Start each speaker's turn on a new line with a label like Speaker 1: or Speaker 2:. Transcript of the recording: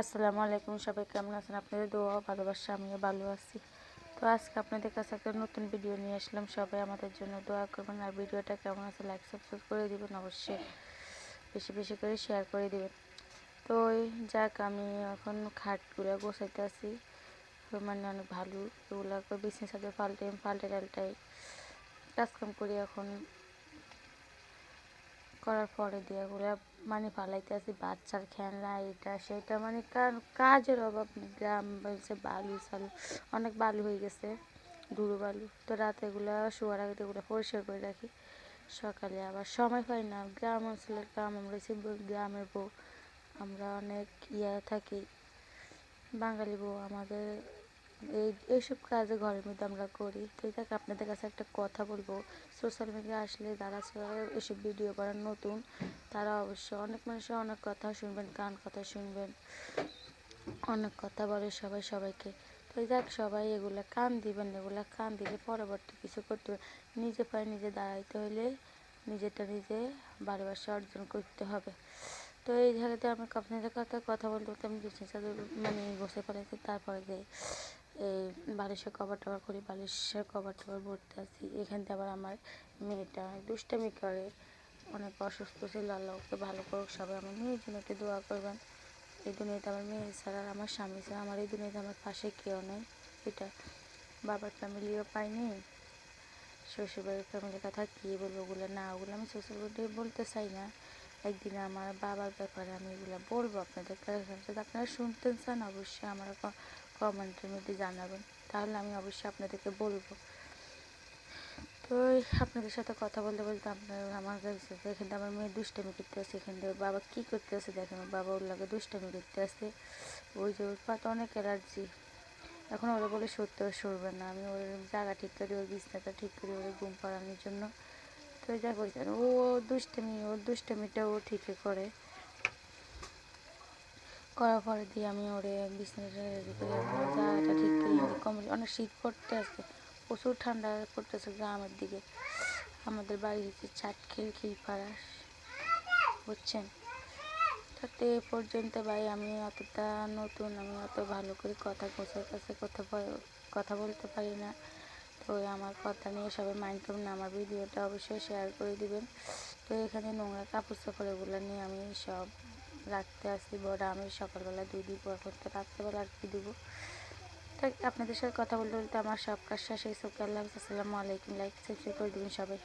Speaker 1: আসসালামু আলাইকুম, সবাই কেমন আছেন? আপনাদের দোয়া ও ভালোবাসা আমিও ভালো আছি। তো আজকে আপনাদের কাছে একটা নতুন ভিডিও নিয়ে আসলাম। সবাই আমাদের জন্য দোয়া করবেন, আর ভিডিওটা কেমন আছে লাইক সাবস্ক্রাইব করে দিবেন, অবশ্যই বেশি বেশি করে শেয়ার করে দিবেন। তো যাক, আমি এখন খাটগুলো গোছাইতে আছি, মানে অনেক ভালো এগুলো বিছনার সাথে পাল্টে টাল্টাই কাজকাম করি। এখন করার পরে দিয়ে ওগুলো মানে ফালাইতে আসি বাচ্চার খেলনা এটা সেটা, মানে কাজের অভাব নেই। গ্রাম বলছে বালু সালু অনেক বালু হয়ে গেছে, ধুলো বালু। তো রাতে এগুলো শোয়ার আগে এগুলো পরিষ্কার করে রাখি, সকালে আবার সময় পাই না। গ্রাম অঞ্চলের কাম, আমরা গ্রামের বউ, আমরা অনেক থাকি বাঙালি বউ, আমাদের এইসব কাজে ঘরের মধ্যে আমরা করি। তো দেখ, আপনাদের কাছে একটা কথা বলবো, সোশ্যাল মিডিয়া আসলে যারা এসব ভিডিও করার নতুন, তারা অবশ্যই অনেক মানুষের অনেক কথা শুনবেন, কান কথা শুনবেন, অনেক কথা বলে সবাই সবাইকে। তো দেখ, সবাই এগুলা কান দিবেন, এগুলা কান দিলে পরবর্তী কিছু করতে হবে। নিজে পায়ে নিজে দাঁড়াইতে হলে নিজেটা নিজে ভালোবাসা অর্জন করতে হবে। তো এই জায়গাতে আমি আপনাদের কথা বলতে বলতে আমি বিছানা চাদর মানে বসে পড়েছি। তারপরে যে এই বালিশের কভার টভার করি, বালিশের কভার টভার ভরতে আসি। এখান থেকে আবার আমার মেয়েটা অনেক দুষ্টামি করে, অনেক অসুস্থ ছিল, আল্লাহ ওকে ভালো করুক। সবাই আমার মেয়ের জন্য একটু দোয়া করবেন। এই দুনিয়াতে আমার মেয়ে ছাড়া, আমার স্বামী ছাড়া, আমার এই দুনিয়াতে আমার পাশে কেউ নেই। এটা বাবার ফ্যামিলিও পাইনি, শ্বশুরবাড়ির ফ্যামিলির কথা কী বলবো, ওগুলো না, ওগুলো আমি সোশ্যাল মিডিয়ায় বলতে চাই না। একদিন আমার বাবার ব্যাপারে আমি এগুলো বলবো আপনাদের কাছে। যদি আপনারা শুনতে চান, অবশ্যই আমার কমেন্টের মধ্যে জানাবেন, তাহলে আমি অবশ্যই আপনাদেরকে বলবো। তো আপনাদের সাথে কথা বলতে বলতে আপনার আমার কাছে এখান থেকে আমার মেয়ে দুষ্টামি করতে আসে, এখান থেকে বাবা কী করতে আসে দেখেন, বাবা ওর লাগে দুষ্টামি করতে আসে। ওই যে ওর পাতে অনেক অ্যালার্জি, এখন ওরা বলে সত্যি সরবে না। আমি ওর জায়গা ঠিক করি, ওর বিছনাটা ঠিক করি ওর ঘুম পাড়ানোর জন্য। তো যা বলছেন ও ওর দুষ্টামিটা ও ঠিকই করে, করার পরে দিয়ে আমি ওরে বিছানাটা রেডি করি, জায়গাটা ঠিক করি। কমল, অনেক শীত পড়তে আসছে, প্রচুর ঠান্ডা পড়তেছে গ্রামের দিকে। আমাদের বাড়ি হচ্ছে খিলপাড়া, বুঝছেন। তাতে এ পর্যন্ত ভাই, আমি অতটা নতুন, আমি অত ভালো করে কথা গোছার কাছে কথা বলতে পারি না। তো আমার কথা নিয়ে সবাই মাইন্ড করবেন না, আমার ভিডিওটা অবশ্যই শেয়ার করে দিবেন। তো এখানে নোংরা কাপড় চাপড় এগুলো নিয়ে আমি সব রাখতে আসি, বড় আমি সকালবেলা দুই দিব, এখন তো রাত্রেবেলা আর কি দেবো। তাই আপনাদের সাথে কথা বলতে বলতে আমার সব কাজ শেষ হয়েছে। আল্লাহ হাফেজ, আসসালামু আলাইকুম। লাইক সাবস্ক্রাইব করে দেবেন সবাই।